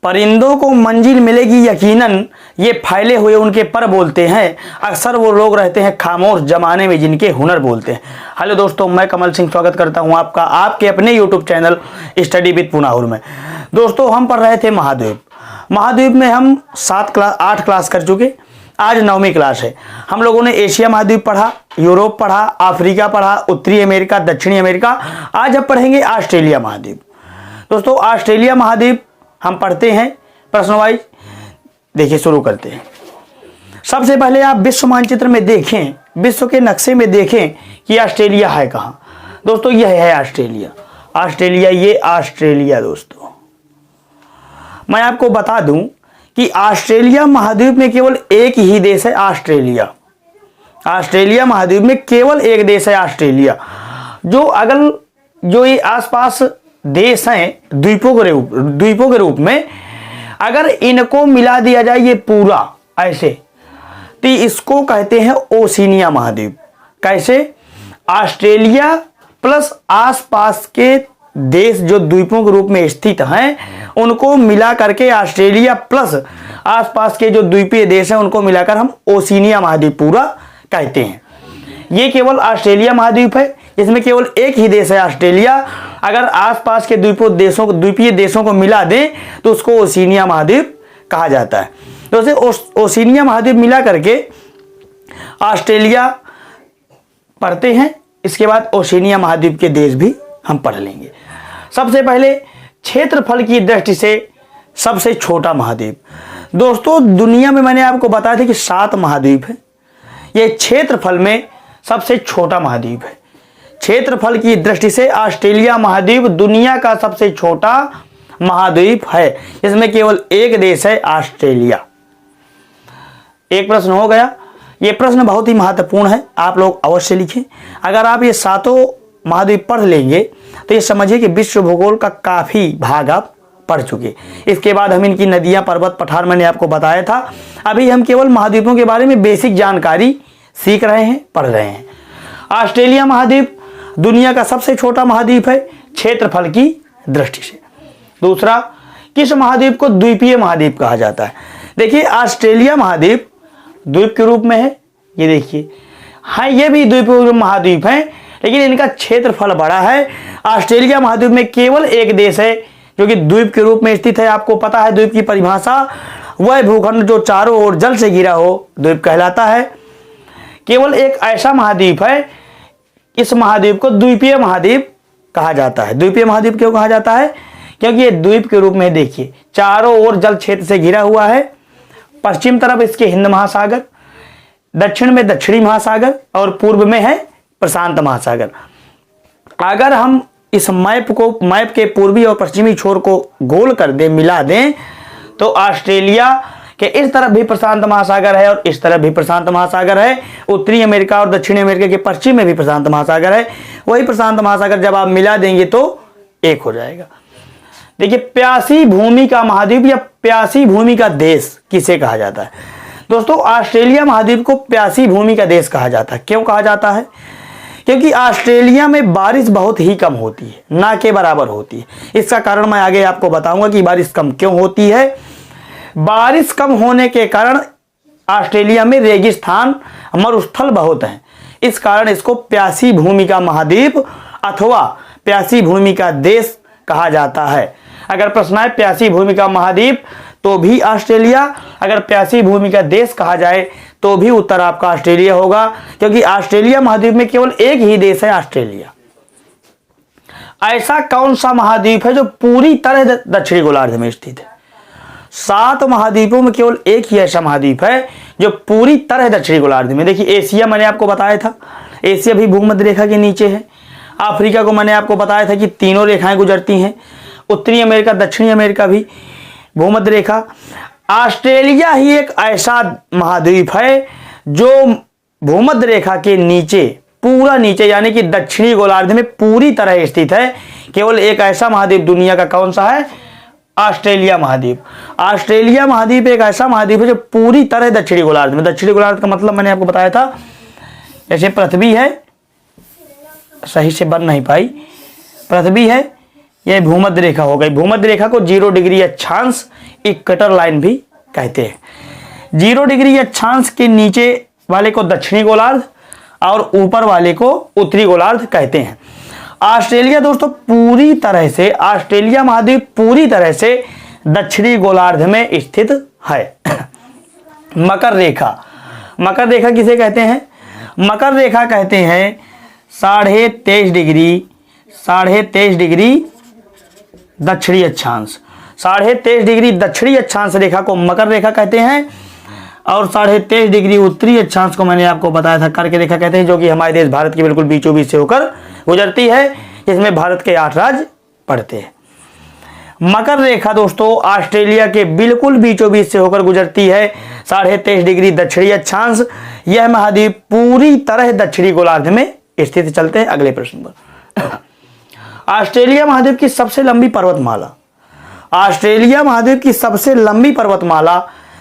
परिंदों को मंजिल मिलेगी यकीनन, ये फैले हुए उनके पर बोलते हैं, अक्सर वो लोग रहते हैं खामोश जमाने में जिनके हुनर बोलते हैं। हेलो दोस्तों, मैं कमल सिंह स्वागत करता हूं आपका आपके अपने यूट्यूब चैनल स्टडी विद पुनाहुर में। दोस्तों, हम पढ़ रहे थे महाद्वीप। महाद्वीप में हम 8 क्लास कर चुके, आज 9वीं क्लास है। हम लोगों ने एशिया महाद्वीप पढ़ा, यूरोप पढ़ा, अफ्रीका पढ़ा, उत्तरी अमेरिका, दक्षिणी अमेरिका। आज हम पढ़ेंगे ऑस्ट्रेलिया महाद्वीप। दोस्तों, ऑस्ट्रेलिया महाद्वीप हम पढ़ते हैं प्रश्न वाइज। देखिए, शुरू करते हैं। सबसे पहले आप विश्व मानचित्र में देखें, विश्व के नक्शे में देखें कि ऑस्ट्रेलिया है कहाँ। दोस्तों, यह है ऑस्ट्रेलिया। ऑस्ट्रेलिया, ये ऑस्ट्रेलिया। दोस्तों, मैं आपको बता दूं कि ऑस्ट्रेलिया महाद्वीप में केवल एक ही देश है, ऑस्ट्रेलिया। ऑस्ट्रेलिया महाद्वीप में केवल एक देश है, ऑस्ट्रेलिया। जो ये आसपास देश हैं द्वीपों के रूप में, अगर इनको मिला दिया जाए ये पूरा ऐसे, तो इसको कहते हैं ओशिनिया महाद्वीप। कैसे? ऑस्ट्रेलिया प्लस आसपास के देश जो द्वीपों के रूप में स्थित हैं उनको मिला करके ऑस्ट्रेलिया प्लस आसपास के जो द्वीपीय देश हैं उनको मिलाकर हम ओशिनिया महाद्वीप पूरा कहते हैं। ये केवल ऑस्ट्रेलिया महाद्वीप है, इसमें केवल एक ही देश है, ऑस्ट्रेलिया। अगर आसपास के द्वीपीय देशों को मिला दें तो उसको ओशिनिया महाद्वीप कहा जाता है। तो ओशिनिया महाद्वीप मिला करके ऑस्ट्रेलिया पढ़ते हैं। इसके बाद ओशिनिया महाद्वीप के देश भी हम पढ़ लेंगे। सबसे पहले क्षेत्रफल की दृष्टि से सबसे छोटा महाद्वीप। दोस्तों, दुनिया में मैंने आपको बताया था कि 7 महाद्वीप है। यह क्षेत्रफल में सबसे छोटा महाद्वीप है। क्षेत्रफल की दृष्टि से ऑस्ट्रेलिया महाद्वीप दुनिया का सबसे छोटा महाद्वीप है। इसमें केवल एक देश है, ऑस्ट्रेलिया। एक प्रश्न हो गया। यह प्रश्न बहुत ही महत्वपूर्ण है, आप लोग अवश्य लिखें। अगर आप ये 7 महाद्वीप पढ़ लेंगे तो ये समझिए कि विश्व भूगोल का काफी भाग आप पढ़ चुके। इसके बाद हम इनकी नदियां, पर्वत, पठार मैंने आपको बताया था। अभी हम केवल महाद्वीपों के बारे में बेसिक जानकारी सीख रहे हैं, पढ़ रहे हैं। ऑस्ट्रेलिया महाद्वीप दुनिया का सबसे छोटा महाद्वीप है क्षेत्रफल की दृष्टि से। दूसरा, किस महाद्वीप को द्वीपीय महाद्वीप कहा जाता है? देखिए, ऑस्ट्रेलिया महाद्वीप द्वीप के रूप में है। ये देखिए, हाँ, ये भी द्वीपीय महाद्वीप है, लेकिन इनका क्षेत्रफल बड़ा है। ऑस्ट्रेलिया महाद्वीप में केवल एक देश है जो कि द्वीप के रूप में स्थित है। आपको पता है द्वीप की परिभाषा, वह भूखंड जो चारों ओर जल से घिरा हो द्वीप कहलाता है। केवल एक ऐसा महाद्वीप है, इस महाद्वीप को द्वीपीय महाद्वीप कहा जाता है। द्वीपीय महाद्वीप क्यों कहा जाता है? क्योंकि ये द्वीप के रूप में देखिए चारों ओर जल क्षेत्र से घिरा हुआ है। पश्चिम तरफ इसके हिंद महासागर, दक्षिण में दक्षिणी महासागर और पूर्व में है प्रशांत महासागर। अगर हम इस मैप के पूर्वी और पश्चिमी छोर को गोल कर दें, मिला दें, तो ऑस्ट्रेलिया के इस तरफ भी प्रशांत महासागर है और इस तरफ भी प्रशांत महासागर है। उत्तरी अमेरिका और दक्षिणी अमेरिका के पश्चिम में भी प्रशांत महासागर है। वही प्रशांत महासागर जब आप मिला देंगे तो एक हो जाएगा। देखिए, प्यासी भूमि का महाद्वीप या प्यासी भूमि का देश किसे कहा जाता है? दोस्तों, ऑस्ट्रेलिया महाद्वीप को प्यासी भूमि का देश कहा जाता है। क्यों कहा जाता है? क्योंकि ऑस्ट्रेलिया में बारिश बहुत ही कम होती है, ना के बराबर होती है। इसका कारण मैं आगे आपको बताऊंगा कि बारिश कम क्यों होती है। बारिश कम होने के कारण ऑस्ट्रेलिया में रेगिस्तान, मरुस्थल बहुत हैं। इस कारण इसको प्यासी भूमि का महाद्वीप अथवा प्यासी भूमि का देश कहा जाता है। अगर प्रश्न है प्यासी भूमि का महाद्वीप तो भी ऑस्ट्रेलिया, अगर प्यासी भूमि का देश कहा जाए तो भी उत्तर आपका ऑस्ट्रेलिया होगा, क्योंकि ऑस्ट्रेलिया महाद्वीप में केवल एक ही देश है, ऑस्ट्रेलिया। ऐसा कौन सा महाद्वीप है जो पूरी तरह दक्षिणी गोलार्ध में स्थित है? 7 महाद्वीपों में केवल एक ही ऐसा महाद्वीप है जो पूरी तरह दक्षिणी गोलार्ध में। देखिए, एशिया मैंने आपको बताया था, एशिया भी भूमध्य रेखा के नीचे है। अफ्रीका को मैंने आपको बताया था कि तीनों रेखाएं गुजरती हैं। उत्तरी अमेरिका, दक्षिणी अमेरिका भी भूमध्य रेखा। ऑस्ट्रेलिया ही एक ऐसा महाद्वीप है जो भूमध्य रेखा के नीचे, पूरा नीचे, यानी कि दक्षिणी गोलार्ध में पूरी तरह स्थित है। केवल एक ऐसा महाद्वीप दुनिया का कौन सा है? ऑस्ट्रेलिया महाद्वीप। ऑस्ट्रेलिया महाद्वीप एक ऐसा महाद्वीप है जो पूरी तरह दक्षिणी गोलार्ध में, दक्षिणी गोलार्ध का मतलब मैंने आपको बताया था, जैसे पृथ्वी है, सही से बन नहीं पाई, पृथ्वी है, यह भूमध्य रेखा हो गई। भूमध्य रेखा को 0 डिग्री अक्षांश इक्वेटर लाइन भी कहते हैं। 0 डिग्री अक्षांश के नीचे वाले को दक्षिणी गोलार्ध और ऊपर वाले को उत्तरी गोलार्ध कहते हैं। ऑस्ट्रेलिया दोस्तों पूरी तरह से, ऑस्ट्रेलिया महाद्वीप पूरी तरह से दक्षिणी गोलार्ध में स्थित है। मकर रेखा, मकर रेखा किसे कहते हैं? मकर रेखा कहते हैं 23.5 डिग्री दक्षिणी अक्षांश, 23.5 डिग्री दक्षिणी अक्षांश रेखा को मकर रेखा कहते हैं। और 23.5 डिग्री उत्तरी अक्षांश को मैंने आपको बताया था कर्क रेखा कहते हैं, जो कि हमारे देश भारत के बिल्कुल बीचों बीच से होकर गुजरती है, जिसमें भारत के 8 राज्य पड़ते हैं। मकर रेखा दोस्तों ऑस्ट्रेलिया के बिल्कुल बीचों बीच से होकर गुजरती है, 23.5 डिग्री दक्षिणी अक्षांश। यह महाद्वीप पूरी तरह दक्षिणी गोलार्ध में स्थित। चलते हैं अगले प्रश्न पर। ऑस्ट्रेलिया महाद्वीप की सबसे लंबी पर्वतमाला, ऑस्ट्रेलिया महाद्वीप की सबसे लंबी पर्वतमाला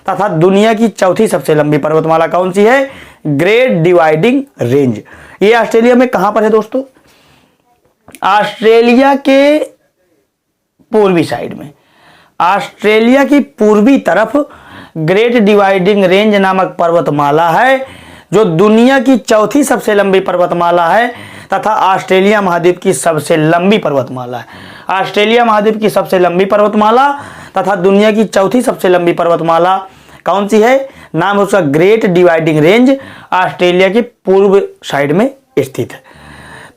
तथा दुनिया की चौथी सबसे लंबी पर्वतमाला कौन सी है? Great dividing range. ये ऑस्ट्रेलिया में कहां पर है दोस्तों? ऑस्ट्रेलिया के पूर्वी साइड में, ऑस्ट्रेलिया की पूर्वी तरफ ग्रेट डिवाइडिंग रेंज नामक पर्वतमाला है, जो दुनिया की चौथी सबसे लंबी पर्वतमाला है तथा ऑस्ट्रेलिया महाद्वीप की सबसे लंबी पर्वतमाला है। ऑस्ट्रेलिया महाद्वीप की सबसे लंबी पर्वतमाला तथा दुनिया की चौथी सबसे लंबी पर्वतमाला कौन सी है? नाम है उसका ग्रेट डिवाइडिंग रेंज, ऑस्ट्रेलिया की पूर्व साइड में स्थित है।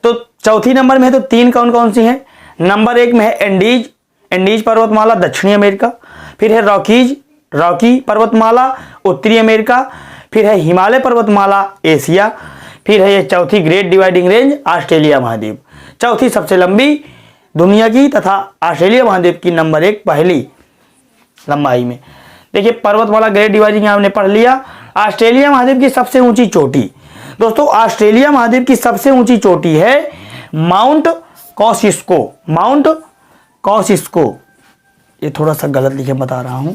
तो चौथी नंबर में है, तो 3 कौन कौन सी हैं? नंबर 1 में है एंडीज, एंडीज पर्वतमाला दक्षिणी अमेरिका, फिर है रॉकीज, रॉकी पर्वतमाला उत्तरी अमेरिका, फिर है हिमालय पर्वतमाला एशिया, फिर है ये चौथी ग्रेट डिवाइडिंग रेंज ऑस्ट्रेलिया महाद्वीप, चौथी सबसे लंबी दुनिया की तथा ऑस्ट्रेलिया महाद्वीप की नंबर 1 पहली लंबाई में। देखिए पर्वतमाला ग्रेट डिवाइडिंग आपने पढ़ लिया। ऑस्ट्रेलिया महाद्वीप की सबसे ऊंची चोटी दोस्तों, ऑस्ट्रेलिया महाद्वीप की सबसे ऊंची चोटी है माउंट कॉसिस्को, माउंट कॉसिस्को। ये थोड़ा सा गलत लिखे बता रहा हूं,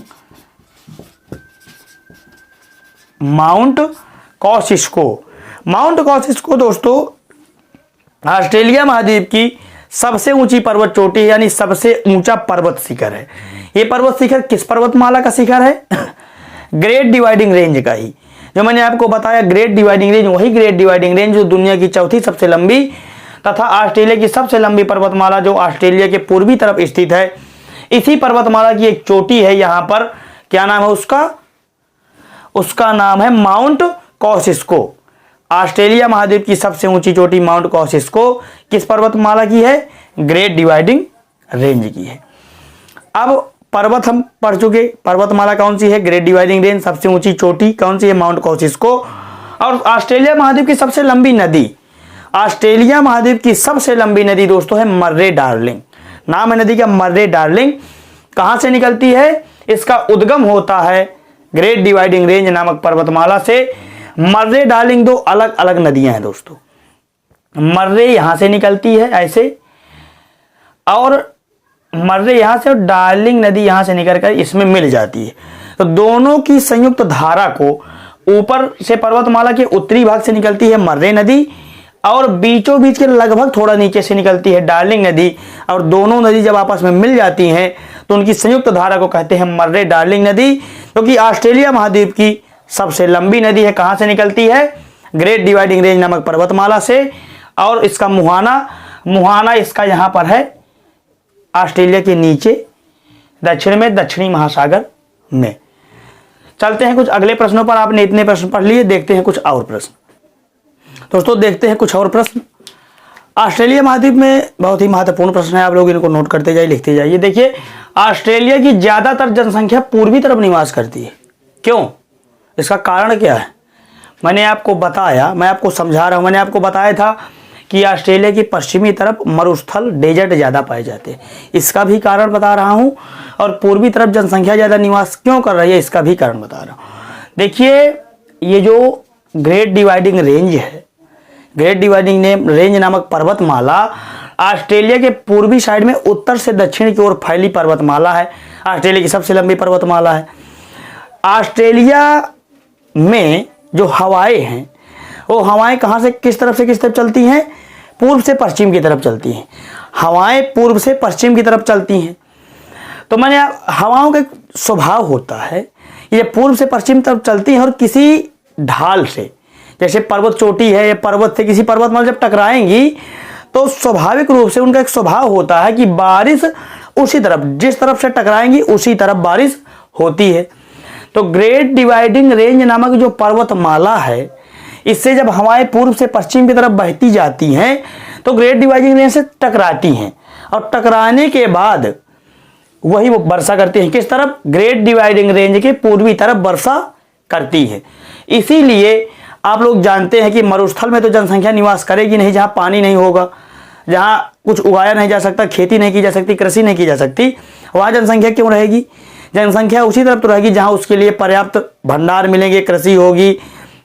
माउंट कॉसिस्को। माउंट कॉसिस्को दोस्तों ऑस्ट्रेलिया महाद्वीप की सबसे ऊंची पर्वत चोटी यानी सबसे ऊंचा पर्वत शिखर है। यह पर्वत शिखर किस पर्वतमाला का शिखर है? ग्रेट डिवाइडिंग रेंज का ही, जो मैंने आपको बताया ग्रेट डिवाइडिंग रेंज, वही ग्रेट डिवाइडिंग रेंज जो दुनिया की चौथी सबसे लंबी तथा ऑस्ट्रेलिया की सबसे लंबी पर्वतमाला जो ऑस्ट्रेलिया के पूर्वी तरफ स्थित है। इसी पर्वतमाला की एक चोटी है यहाँ पर, क्या नाम है उसका? उसका नाम है माउंट कॉसिस्को। ऑस्ट्रेलिया महाद्वीप की सबसे ऊंची चोटी माउंट कॉसिस्को किस पर्वतमाला की है? ग्रेट डिवाइडिंग रेंज की है। अब पर्वत हम पढ़ चुके, पर्वतमाला कौन सी है? Great dividing range. सबसे ऊंची चोटी कौन सी है? माउंट कॉसिस्को। और ऑस्ट्रेलिया महाद्वीप की सबसे लंबी नदी, ऑस्ट्रेलिया महाद्वीप की सबसे लंबी नदी दोस्तों है मर्रे डार्लिंग। नाम है नदी का मर्रे डार्लिंग। कहां से निकलती है? इसका उद्गम होता है ग्रेट डिवाइडिंग रेंज नामक पर्वतमाला से। मर्रे डार्लिंग 2 अलग अलग नदियां हैं दोस्तों। मर्रे यहां से निकलती है ऐसे, और मर्रे यहां से और डार्लिंग नदी यहां से निकलकर इसमें मिल जाती है। तो दोनों की संयुक्त धारा को ऊपर से पर्वतमाला के उत्तरी भाग से निकलती है मर्रे नदी, और बीचों बीच के लगभग थोड़ा नीचे से निकलती है डार्लिंग नदी। और दोनों नदी जब आपस में मिल जाती हैं तो उनकी संयुक्त धारा को कहते हैं मर्रे डार्लिंग नदी, क्योंकि ऑस्ट्रेलिया महाद्वीप की सबसे लंबी नदी है। कहां से निकलती है? ग्रेट डिवाइडिंग रेंज नामक पर्वतमाला से। और इसका मुहाना इसका यहां पर है ऑस्ट्रेलिया के नीचे दक्षिण में, दक्षिणी महासागर में। चलते हैं कुछ अगले प्रश्नों पर। आपने इतने प्रश्न पढ़ लिए, देखते हैं कुछ और प्रश्न दोस्तों, देखते हैं कुछ और प्रश्न। ऑस्ट्रेलिया महाद्वीप में बहुत ही महत्वपूर्ण प्रश्न है, आप लोग इनको नोट करते जाइए, लिखते जाइए। देखिए ऑस्ट्रेलिया की ज्यादातर जनसंख्या पूर्वी तरफ निवास करती है। क्यों? इसका कारण क्या है? मैंने आपको बताया, मैं आपको समझा रहा हूं। मैंने आपको बताया था कि ऑस्ट्रेलिया की पश्चिमी तरफ मरुस्थल डेजर्ट ज़्यादा पाए जाते हैं, इसका भी कारण बता रहा हूं। और पूर्वी तरफ जनसंख्या ज़्यादा निवास क्यों कर रही है, इसका भी कारण बता रहा हूं। देखिए ये जो ग्रेट डिवाइडिंग रेंज है, ग्रेट डिवाइडिंग रेंज नामक पर्वतमाला ऑस्ट्रेलिया के पूर्वी साइड में उत्तर से दक्षिण की ओर फैली पर्वतमाला है। ऑस्ट्रेलिया की सबसे लंबी पर्वतमाला है। ऑस्ट्रेलिया में जो हवाएं हैं, वो हवाएं कहां से किस तरफ चलती हैं? पूर्व से पश्चिम की तरफ चलती हैं। हवाएं पूर्व से पश्चिम की तरफ चलती हैं। तो मैंने हवाओं का एक स्वभाव होता है, ये पूर्व से पश्चिम तरफ चलती हैं और किसी ढाल से, जैसे पर्वत चोटी है, पर्वत से किसी पर्वत में जब टकराएंगी तो स्वाभाविक रूप से उनका एक स्वभाव होता है कि बारिश उसी तरफ, जिस तरफ से टकराएंगी उसी तरफ बारिश होती है। तो ग्रेट डिवाइडिंग रेंज नामक जो पर्वतमाला है, इससे जब हवाएं पूर्व से पश्चिम की तरफ बहती जाती हैं तो ग्रेट डिवाइडिंग रेंज से टकराती हैं और टकराने के बाद वही वो वर्षा करती हैं। किस तरफ? ग्रेट डिवाइडिंग रेंज के पूर्वी तरफ वर्षा करती है। इसीलिए आप लोग जानते हैं कि मरुस्थल में तो जनसंख्या निवास करेगी नहीं, जहां पानी नहीं होगा, जहां कुछ उगाया नहीं जा सकता, खेती नहीं की जा सकती, कृषि नहीं की जा सकती, वहां जनसंख्या क्यों रहेगी? जनसंख्या उसी तरफ तो रहेगी जहां उसके लिए पर्याप्त भंडार मिलेंगे, कृषि होगी,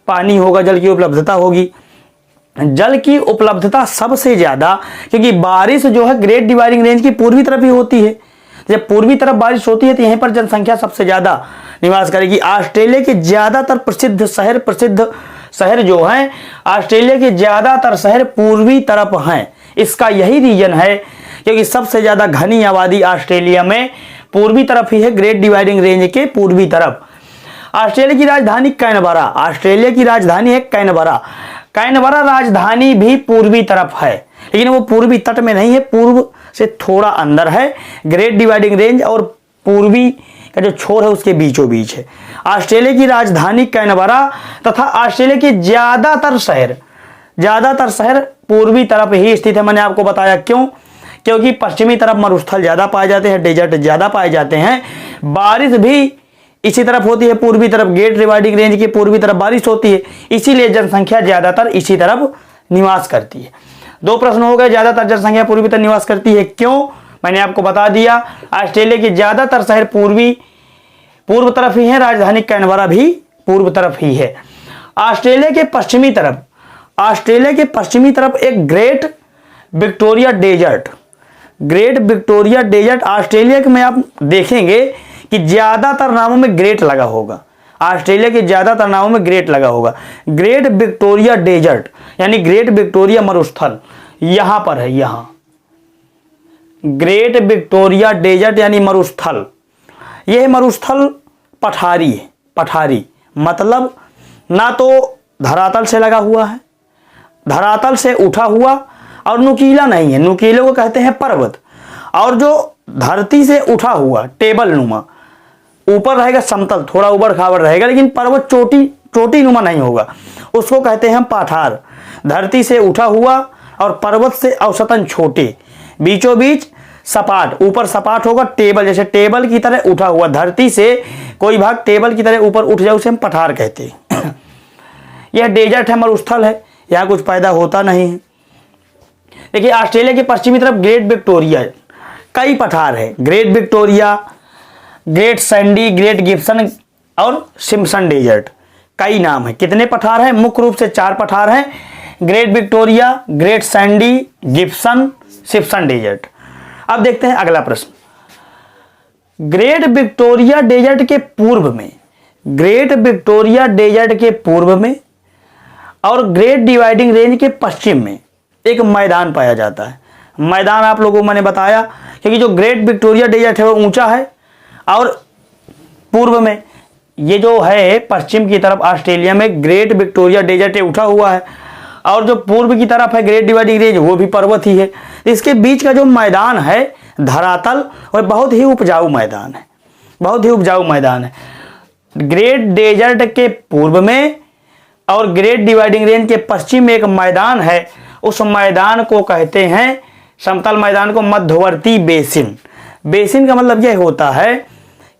पानी होगा, जल की उपलब्धता होगी। जल की उपलब्धता सबसे ज्यादा, क्योंकि बारिश जो है ग्रेट डिवाइडिंग रेंज की पूर्वी तरफ ही होती है। जब पूर्वी तरफ बारिश होती है तो यहीं पर जनसंख्या सबसे ज्यादा निवास करेगी। ऑस्ट्रेलिया के ज्यादातर प्रसिद्ध शहर जो हैं, ऑस्ट्रेलिया के ज्यादातर शहर पूर्वी तरफ हैं। इसका यही रीजन है क्योंकि सबसे ज्यादा घनी आबादी ऑस्ट्रेलिया में पूर्वी तरफ ही है, ग्रेट डिवाइडिंग रेंज के पूर्वी तरफ। ऑस्ट्रेलिया की राजधानी कैनबरा, ऑस्ट्रेलिया की राजधानी है कैनबरा। कैनबरा राजधानी भी पूर्वी तरफ है, लेकिन वो पूर्वी तट में नहीं है, पूर्व से थोड़ा अंदर है। ग्रेट डिवाइडिंग रेंज और पूर्वी का जो छोर है उसके बीचों बीच है। ऑस्ट्रेलिया की राजधानी कैनबरा तथा ऑस्ट्रेलिया के ज्यादातर शहर पूर्वी तरफ ही स्थित है। मैंने आपको बताया क्यों? क्योंकि पश्चिमी तरफ मरुस्थल ज्यादा पाए जाते हैं, डेजर्ट ज्यादा पाए जाते हैं, बारिश भी इसी तरफ होती है, पूर्वी तरफ ग्रेट डिवाइडिंग रेंज की पूर्वी तरफ बारिश होती है, इसीलिए जनसंख्या ज्यादातर इसी तरफ निवास करती है। दो प्रश्न हो गए, ज्यादातर जनसंख्या पूर्वी तरफ निवास करती है क्यों? मैंने आपको बता दिया। ऑस्ट्रेलिया के ज्यादातर शहर पूर्व तरफ ही है, राजधानी कैनबरा भी पूर्व तरफ ही है। ऑस्ट्रेलिया के पश्चिमी तरफ एक ग्रेट विक्टोरिया डेजर्ट ऑस्ट्रेलिया के में आप देखेंगे कि ज्यादातर नामों में ग्रेट लगा होगा। ऑस्ट्रेलिया के ज्यादातर नामों में ग्रेट लगा होगा। ग्रेट विक्टोरिया डेजर्ट यानी ग्रेट विक्टोरिया मरुस्थल यहां पर है, यहां ग्रेट विक्टोरिया डेजर्ट यानी मरुस्थल। यह मरुस्थल पठारी है। पठारी मतलब ना तो धरातल से लगा हुआ है, धरातल से उठा हुआ, और नुकीला नहीं है, नुकीले को कहते हैं पर्वत, और जो धरती से उठा हुआ टेबल नुमा ऊपर रहेगा, समतल थोड़ा उबड़ खाबड़ रहेगा, लेकिन पर्वत चोटी नुमा नहीं होगा, उसको कहते हैं पठार। धरती से उठा हुआ और पर्वत से औसतन छोटे, बीचों बीच सपाट, ऊपर सपाट होगा, टेबल जैसे टेबल की तरह उठा हुआ, धरती से कोई भाग टेबल की तरह ऊपर उठ जाए उसे हम पठार कहते हैं। यह डेजर्ट है, मरुस्थल है, यहाँ कुछ पैदा होता नहीं है। देखिए ऑस्ट्रेलिया के पश्चिमी तरफ ग्रेट विक्टोरिया, कई पठार है, great Victoria, Great Sandy, great Gibson और सिम्पसन डेजर्ट, कई नाम है। कितने पठार हैं? मुख्य रूप से 4 पठार हैं, Great Victoria, Great Sandy, Gibson, Simpson desert. अब देखते हैं अगला प्रश्न। ग्रेट विक्टोरिया डेजर्ट के पूर्व में, ग्रेट विक्टोरिया डेजर्ट के पूर्व में और ग्रेट डिवाइडिंग रेंज के पश्चिम में एक मैदान पाया जाता है। मैदान आप लोगों को मैंने बताया क्योंकि जो ग्रेट विक्टोरिया डेजर्ट है वो ऊंचा है, और पूर्व में ये जो है पश्चिम की तरफ ऑस्ट्रेलिया में ग्रेट विक्टोरिया डेजर्ट उठा हुआ है, और जो पूर्व की तरफ है ग्रेट डिवाइडिंग रेंज वो भी पर्वत ही है। इसके बीच का जो मैदान है धरातल, वह बहुत ही उपजाऊ मैदान है, बहुत ही उपजाऊ मैदान है। ग्रेट डेजर्ट के पूर्व में और ग्रेट डिवाइडिंग रेंज के पश्चिम में एक मैदान है, उस मैदान को कहते हैं, समतल मैदान को मध्यवर्ती बेसिन। बेसिन का मतलब यह होता है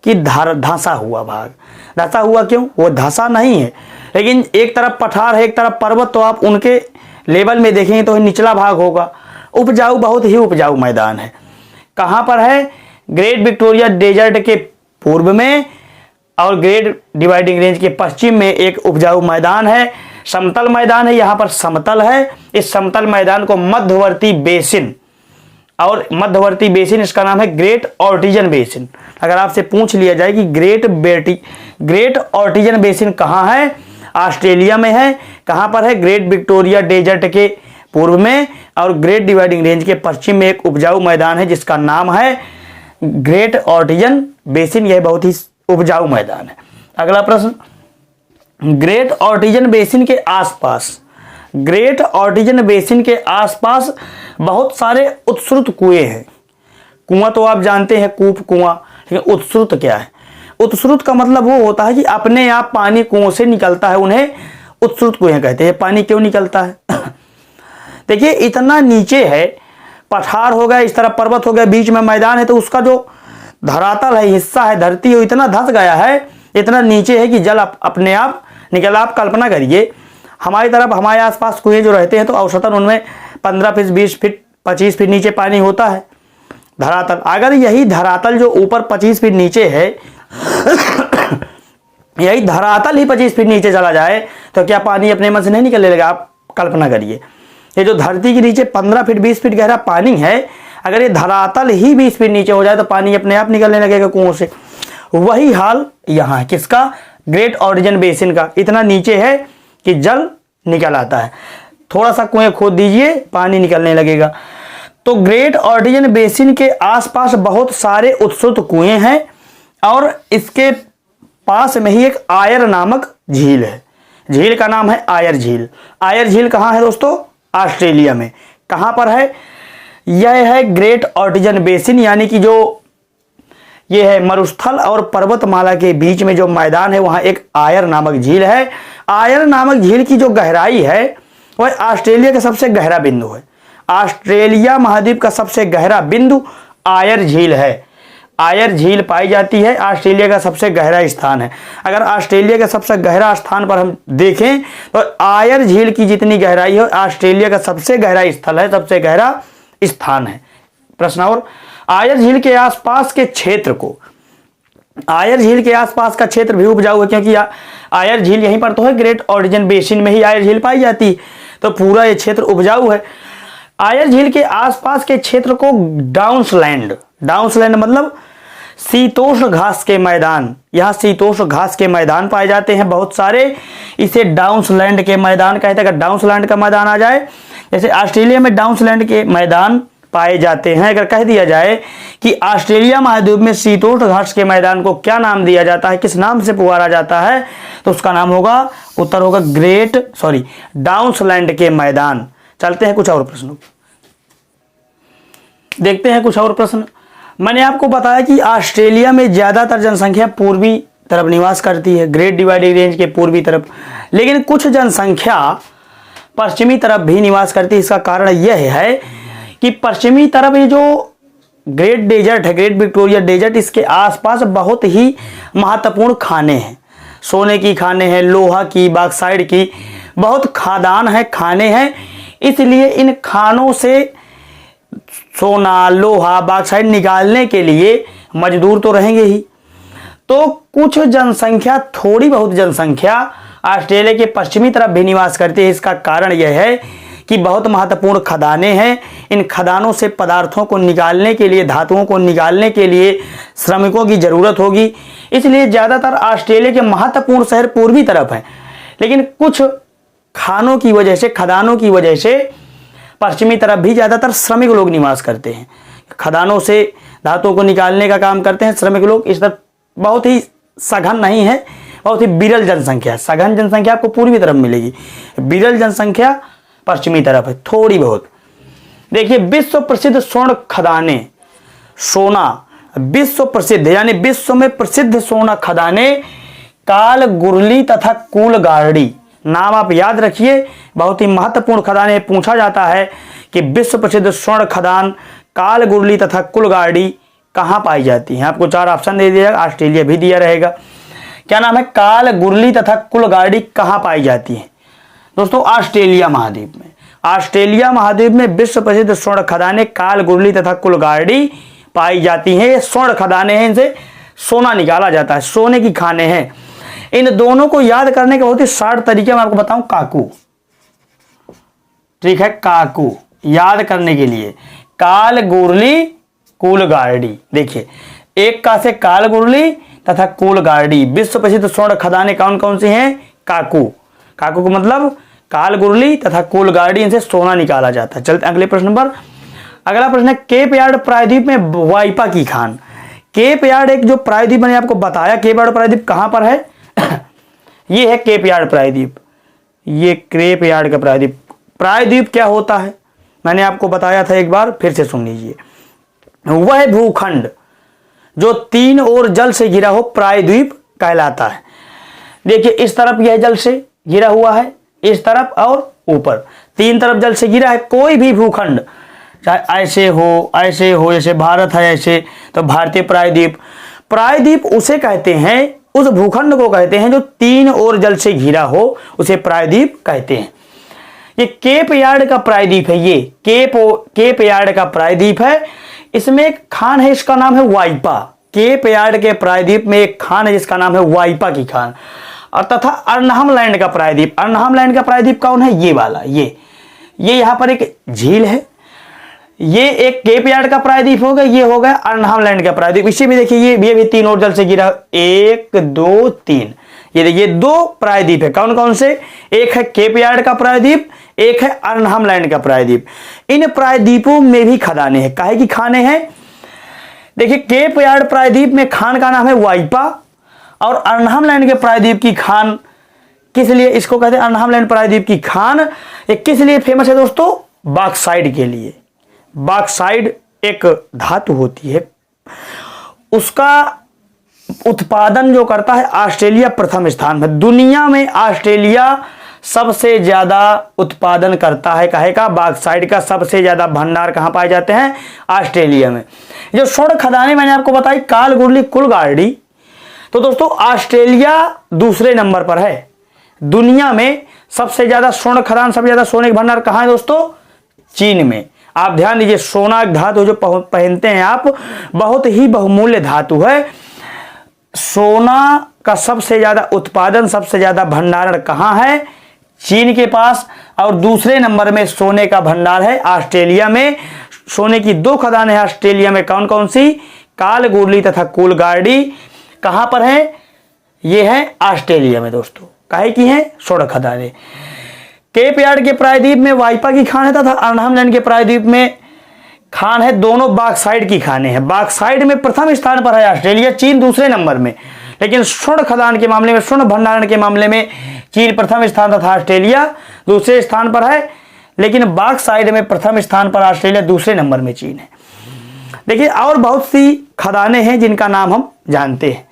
कि धंसा हुआ भाग। धंसा हुआ क्यों? वो धंसा नहीं है, लेकिन एक तरफ पठार है एक तरफ पर्वत, तो आप उनके लेवल में देखेंगे तो निचला भाग होगा। उपजाऊ, बहुत ही उपजाऊ मैदान है। कहाँ पर है? ग्रेट विक्टोरिया डेजर्ट के पूर्व में और ग्रेट डिवाइडिंग रेंज के पश्चिम में एक उपजाऊ मैदान है, समतल मैदान है, यहाँ पर समतल है। इस समतल मैदान को मध्यवर्ती बेसिन, और मध्यवर्ती बेसिन इसका नाम है ग्रेट ऑर्टिजन बेसिन। अगर आपसे पूछ लिया जाए कि ग्रेट ऑर्टिजन बेसिन कहाँ है? ऑस्ट्रेलिया में है। कहाँ पर है? ग्रेट विक्टोरिया डेजर्ट के पूर्व में और ग्रेट डिवाइडिंग रेंज के पश्चिम में एक उपजाऊ मैदान है जिसका नाम है ग्रेट ऑर्टिजन बेसिन यह बहुत ही उपजाऊ मैदान है। अगला प्रश्न, ग्रेट ऑर्टिजन बेसिन के आसपास, ग्रेट ऑर्टिजन बेसिन के आसपास बहुत सारे उत्सृत कुएं हैं। कुआं तो आप जानते हैं, कूप कुआं, लेकिन उत्सृत क्या है? उत्सृत का मतलब वो होता है कि अपने आप पानी कुओं से निकलता है, उन्हें उत्सृत कुएं कहते हैं। पानी क्यों निकलता है? देखिए इतना नीचे है, पठार हो गया, इस तरफ पर्वत हो गया, बीच में मैदान है, तो उसका जो धरातल है, हिस्सा है, धरती है, इतना धंस गया है, इतना नीचे है कि जल अपने आप निकल। आप कल्पना करिए हमारी तरफ, हमारे आसपास कुएं जो रहते हैं तो औसतन उनमें 15 फीट, 20 फीट, 25 फीट नीचे पानी होता है धरातल। अगर यही धरातल जो ऊपर 25 फीट नीचे है यही धरातल ही 25 फीट नीचे चला जाए तो क्या पानी अपने मन से नहीं निकलने लगेगा? आप कल्पना करिए, ये जो धरती के नीचे 15 फीट 20 फीट गहरा पानी है, अगर ये धरातल ही 20 फीट नीचे हो जाए तो पानी अपने आप निकलने लगेगा कुओं से। वही हाल यहाँ है, किसका? ग्रेट ऑर्टिजन बेसिन का। इतना नीचे है कि जल निकल आता है, थोड़ा सा कुएं खोद दीजिए, पानी निकलने लगेगा। तो ग्रेट ऑर्टिजन बेसिन के आसपास बहुत सारे उत्सृत कुएं हैं और इसके पास में ही एक आयर नामक झील है। झील का नाम है आयर झील। आयर झील कहाँ है दोस्तों? ऑस्ट्रेलिया में। कहाँ पर है? यह है ग्रेट ऑर्टिजन बेसिन, यानी कि जो ये है मरुस्थल और पर्वतमाला के बीच में जो मैदान है, वहां एक आयर नामक झील है। आयर नामक झील की जो गहराई है वह ऑस्ट्रेलिया का सबसे गहरा बिंदु है। ऑस्ट्रेलिया महाद्वीप का सबसे गहरा बिंदु आयर झील है। आयर झील पाई जाती है, ऑस्ट्रेलिया का सबसे गहरा स्थान है। अगर ऑस्ट्रेलिया के सबसे गहरा स्थान पर हम देखें तो आयर झील की जितनी गहराई है, ऑस्ट्रेलिया का सबसे गहरा स्थल है, सबसे गहरा स्थान है। प्रश्न और, आयर झील के आसपास के क्षेत्र को, आयर झील के आसपास का क्षेत्र भी उपजाऊ है, क्योंकि आयर झील यहीं पर तो है, ग्रेट ऑर्टिजन बेसिन में ही आयर झील पाई जाती है, तो पूरा ये क्षेत्र उपजाऊ है। आयर झील के आसपास के क्षेत्र को डाउन्सलैंड, डाउन्सलैंड मतलब शीतोष्ण घास के मैदान, यहाँ शीतोष्ण घास के मैदान पाए जाते हैं बहुत सारे, इसे डाउन्सलैंड के मैदान कहते हैं। अगर डाउन्सलैंड का मैदान आ जाए, जैसे ऑस्ट्रेलिया में डाउन्सलैंड के मैदान पाए जाते हैं, अगर कह दिया जाए कि ऑस्ट्रेलिया महाद्वीप में शीतोष्ण घास के मैदान को क्या नाम दिया जाता है, किस नाम से पुकारा जाता है, तो उसका नाम होगा, उत्तर होगा डाउन्सलैंड के मैदान। चलते हैं कुछ और प्रश्नों, देखते हैं कुछ और प्रश्न। मैंने आपको बताया कि ऑस्ट्रेलिया में ज्यादातर जनसंख्या पूर्वी तरफ निवास करती है, ग्रेट डिवाइडिंग रेंज के पूर्वी तरफ, लेकिन कुछ जनसंख्या पश्चिमी तरफ भी निवास करती है। इसका कारण यह है कि पश्चिमी तरफ ये जो ग्रेट डेजर्ट है, ग्रेट विक्टोरिया डेजर्ट, इसके आसपास बहुत ही महत्वपूर्ण खाने हैं, सोने की खाने हैं, लोहा की, बॉक्साइट की, बहुत खादान है, खाने हैं। इसलिए इन खानों से सोना, लोहा, बॉक्साइट निकालने के लिए मजदूर तो रहेंगे ही। तो कुछ जनसंख्या, थोड़ी बहुत जनसंख्या ऑस्ट्रेलिया के पश्चिमी तरफ भी निवास करती है। इसका कारण यह है कि बहुत महत्वपूर्ण खदानें हैं, इन खदानों से पदार्थों को निकालने के लिए, धातुओं को निकालने के लिए श्रमिकों की जरूरत होगी। इसलिए ज़्यादातर ऑस्ट्रेलिया के महत्वपूर्ण शहर पूर्वी तरफ हैं, लेकिन कुछ खानों की वजह से, खदानों की वजह से पश्चिमी तरफ भी ज़्यादातर श्रमिक लोग निवास करते हैं। खदानों से धातुओं को निकालने का काम करते हैं श्रमिक लोग। इस तरफ बहुत ही सघन नहीं है, बहुत ही विरल जनसंख्या। सघन जनसंख्या आपको पूर्वी तरफ मिलेगी, विरल जनसंख्या पश्चिमी तरफ है, थोड़ी बहुत। देखिए, विश्व प्रसिद्ध स्वर्ण खदानें, सोना विश्व प्रसिद्ध, यानी विश्व में प्रसिद्ध सोना खदानें काल गुरली तथा कूलगार्डी, नाम आप याद रखिए, बहुत ही महत्वपूर्ण खदानें। पूछा जाता है कि विश्व प्रसिद्ध स्वर्ण खदान काल गुरली तथा कूलगार्डी कहाँ पाई जाती हैं। आपको 4 ऑप्शन दे दिया, ऑस्ट्रेलिया भी दिया रहेगा। क्या नाम है? काल गुरली तथा कूलगार्डी कहाँ पाई जाती है दोस्तों? ऑस्ट्रेलिया महाद्वीप में। ऑस्ट्रेलिया महाद्वीप में विश्व प्रसिद्ध स्वर्ण खदानें काल गुरली तथा कूलगार्डी पाई जाती हैं। ये स्वर्ण खदानें हैं, इनसे सोना निकाला जाता है, सोने की खाने हैं। इन दोनों को याद करने के बहुत ही शार्ट तरीके मैं आपको बताऊं, काकू, ठीक है, काकू याद करने के लिए, काल गुरली कूलगार्डी। देखिए, एक का से काल गुरली तथा कूलगार्डी, विश्व प्रसिद्ध स्वर्ण खदानें कौन कौन सी हैं? काकू, काकू को मतलब काल गुरली तथा कूलगार्डी, इनसे सोना निकाला जाता है। चलते अगले प्रश्न पर। अगला प्रश्न है, केप यार्ड प्रायद्वीप में वाइपा की खान। केप यार्ड एक जो प्रायद्वीप मैंने आपको बताया, केप यार्ड प्रायद्वीप कहां पर है ये है केप यार्ड प्रायद्वीप, ये केप यार्ड का प्रायद्वीप। प्रायद्वीप क्या होता है मैंने आपको बताया था एक बार, फिर से सुन लीजिए। वह भूखंड जो तीन ओर जल से घिरा हो प्रायद्वीप कहलाता है। देखिए इस तरफ यह जल से घिरा हुआ है, इस तरफ और ऊपर, तीन तरफ जल से घिरा है। कोई भी भूखंड चाहे ऐसे हो, जैसे भारत है ऐसे, तो भारतीय प्रायद्वीप। प्रायद्वीप उसे कहते हैं, उस भूखंड को कहते हैं जो तीन ओर जल से घिरा हो, उसे प्रायद्वीप कहते हैं। ये केप यार्ड का प्रायद्वीप है, ये केप यार्ड का प्रायद्वीप है। इसमें एक खान है, इसका नाम है वाइपा। केप यार्ड के प्रायद्वीप में एक खान है जिसका नाम है वाइपा की खान। और तथा अर्नहम लैंड का प्रायद्वीप, अर्नहम लैंड का प्रायद्वीप कौन है, ये वाला, ये यहां पर एक झील है। ये एक केप यार्ड का प्रायद्वीप हो गया, ये हो गया अर्नहम लैंड का प्रायद्वीप। इसी में देखिए ये भी तीन ओर जल से घिरा, 1 2 3, ये दो प्रायद्वीप है। कौन कौन से, एक है केप यार्ड का प्रायद्वीप, एक है अर्नहम लैंड का प्रायद्वीप। इन प्रायद्वीपों में भी खदानें हैं। काहे की खाने हैं, देखिए केप यार्ड प्रायद्वीप में खान का नाम है वाइपा, और अर्नहम लैंड के प्रायद्वीप की खान किस लिए इसको कहते हैं, अर्नहम लैंड प्रायद्वीप की खान ये किस लिए फेमस है दोस्तों, बॉक्साइट के लिए। बॉक्साइट एक धातु होती है, उसका उत्पादन जो करता है ऑस्ट्रेलिया प्रथम स्थान में। दुनिया में ऑस्ट्रेलिया सबसे ज्यादा उत्पादन करता है, काहे का, बॉक्साइट का। सबसे ज्यादा भंडार कहां पाए जाते हैं, ऑस्ट्रेलिया में। जो स्वर्ण खदानें मैंने आपको बताई, कालगुरली, कुलगार्डी, तो दोस्तों ऑस्ट्रेलिया दूसरे नंबर पर है। दुनिया में सबसे ज्यादा स्वर्ण खदान, सबसे ज्यादा सोने के भंडार कहां है दोस्तों, चीन में। आप ध्यान दीजिए, सोना एक धातु जो पहनते हैं आप, बहुत ही बहुमूल्य धातु है। सोना का सबसे ज्यादा उत्पादन, सबसे ज्यादा भंडारण कहां है, चीन के पास। और दूसरे नंबर में सोने का भंडार है ऑस्ट्रेलिया में। सोने की दो खदानें हैं ऑस्ट्रेलिया में, कौन कौन सी, कालगुरली तथा कुलगार्डी। कहां पर है, ये है ऑस्ट्रेलिया में दोस्तों। काहे की है, स्वर्ण खदानें। केप यार्ड के प्रायद्वीप में वाइपा की खान है तथा अर्नहम लैंड के प्रायद्वीप में खान है, दोनों बॉक्साइट की खाने हैं। बॉक्साइट में प्रथम स्थान पर है ऑस्ट्रेलिया, चीन दूसरे नंबर में। लेकिन स्वर्ण खदान के मामले में, स्वर्ण भंडारण के मामले में चीन प्रथम स्थान तथा ऑस्ट्रेलिया दूसरे स्थान पर है। लेकिन बॉक्साइट में प्रथम स्थान पर ऑस्ट्रेलिया, दूसरे नंबर में चीन है। देखिए और बहुत सी खदानें हैं जिनका नाम हम जानते हैं।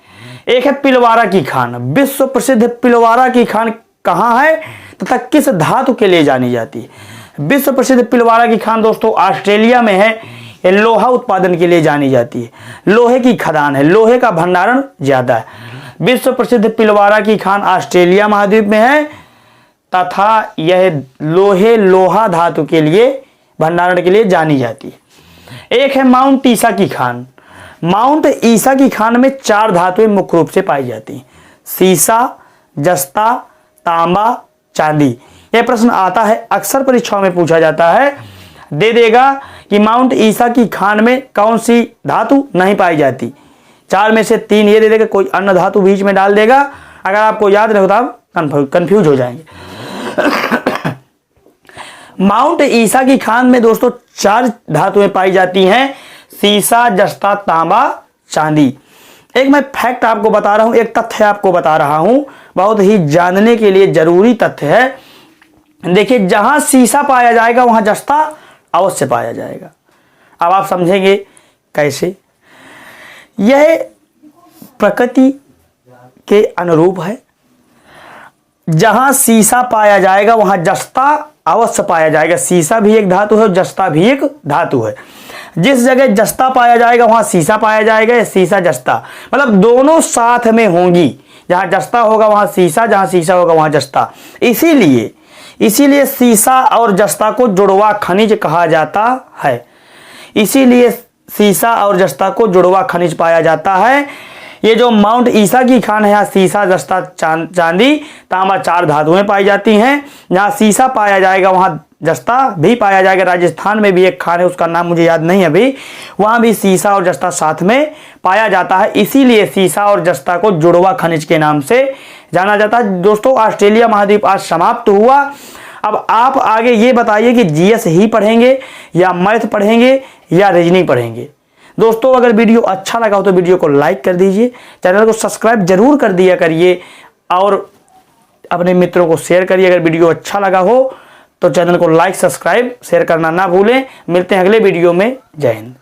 एक है पिलवारा की खान। विश्व प्रसिद्ध पिलवारा की खान कहां है तथा किस धातु के लिए जानी जाती है। विश्व प्रसिद्ध पिलवारा की खान दोस्तों ऑस्ट्रेलिया में है। ये लोहा उत्पादन के लिए जानी जाती है, लोहे की खदान है, लोहे का भंडारण ज्यादा है। विश्व प्रसिद्ध पिलवारा की खान ऑस्ट्रेलिया महाद्वीप में है तथा यह लोहा धातु के लिए भंडारण के लिए जानी जाती है। एक है माउंट ईसा की खान। माउंट ईसा की खान में 4 धातुएं मुख्य रूप से पाई जाती हैं, सीसा, जस्ता, तांबा, चांदी। यह प्रश्न आता है, अक्सर परीक्षाओं में पूछा जाता है, दे देगा कि माउंट ईसा की खान में कौन सी धातु नहीं पाई जाती। 4 में से 3 ये दे देगा, कोई अन्य धातु बीच में डाल देगा। अगर आपको याद रहे तो आप कंफ्यूज हो जाएंगे। माउंट ईसा की खान में दोस्तों 4 धातुएं पाई जाती हैं, सीसा, जस्ता, तांबा, चांदी। एक मैं फैक्ट आपको बता रहा हूं, एक तथ्य आपको बता रहा हूं, बहुत ही जानने के लिए जरूरी तथ्य है। देखिए जहां सीसा पाया जाएगा वहां जस्ता अवश्य पाया जाएगा। अब आप समझेंगे कैसे। यह प्रकृति के अनुरूप है। जहां सीसा पाया जाएगा वहां जस्ता अवश्य पाया जाएगा। सीसा भी एक धातु है और जस्ता भी एक धातु है। जिस जगह जस्ता पाया जाएगा वहां सीसा पाया जाएगा, सीसा जस्ता, मतलब दोनों साथ में होंगी। जहां जस्ता होगा वहां सीसा, जहां सीसा होगा वहां जस्ता। इसीलिए सीसा और जस्ता को जुड़वा खनिज कहा जाता है। इसीलिए सीसा और जस्ता को जुड़वा खनिज पाया जाता है। ये जो माउंट ईसा की खान है, यहाँ सीसा, जस्ता, चांदी, तांबा 4 धातुएं पाई जाती हैं। जहाँ सीसा पाया जाएगा वहाँ जस्ता भी पाया जाएगा। राजस्थान में भी एक खान है, उसका नाम मुझे याद नहीं अभी, वहाँ भी सीसा और जस्ता साथ में पाया जाता है। इसीलिए सीसा और जस्ता को जुड़वा खनिज के नाम से जाना जाता है। दोस्तों ऑस्ट्रेलिया महाद्वीप आज समाप्त हुआ। अब आप आगे ये बताइए कि जीएस ही पढ़ेंगे या मैथ पढ़ेंगे या रीजनिंग पढ़ेंगे। दोस्तों अगर वीडियो अच्छा लगा हो तो वीडियो को लाइक कर दीजिए, चैनल को सब्सक्राइब जरूर कर दिया करिए और अपने मित्रों को शेयर करिए। अगर वीडियो अच्छा लगा हो तो चैनल को लाइक, सब्सक्राइब, शेयर करना ना भूलें। मिलते हैं अगले वीडियो में। जय हिंद।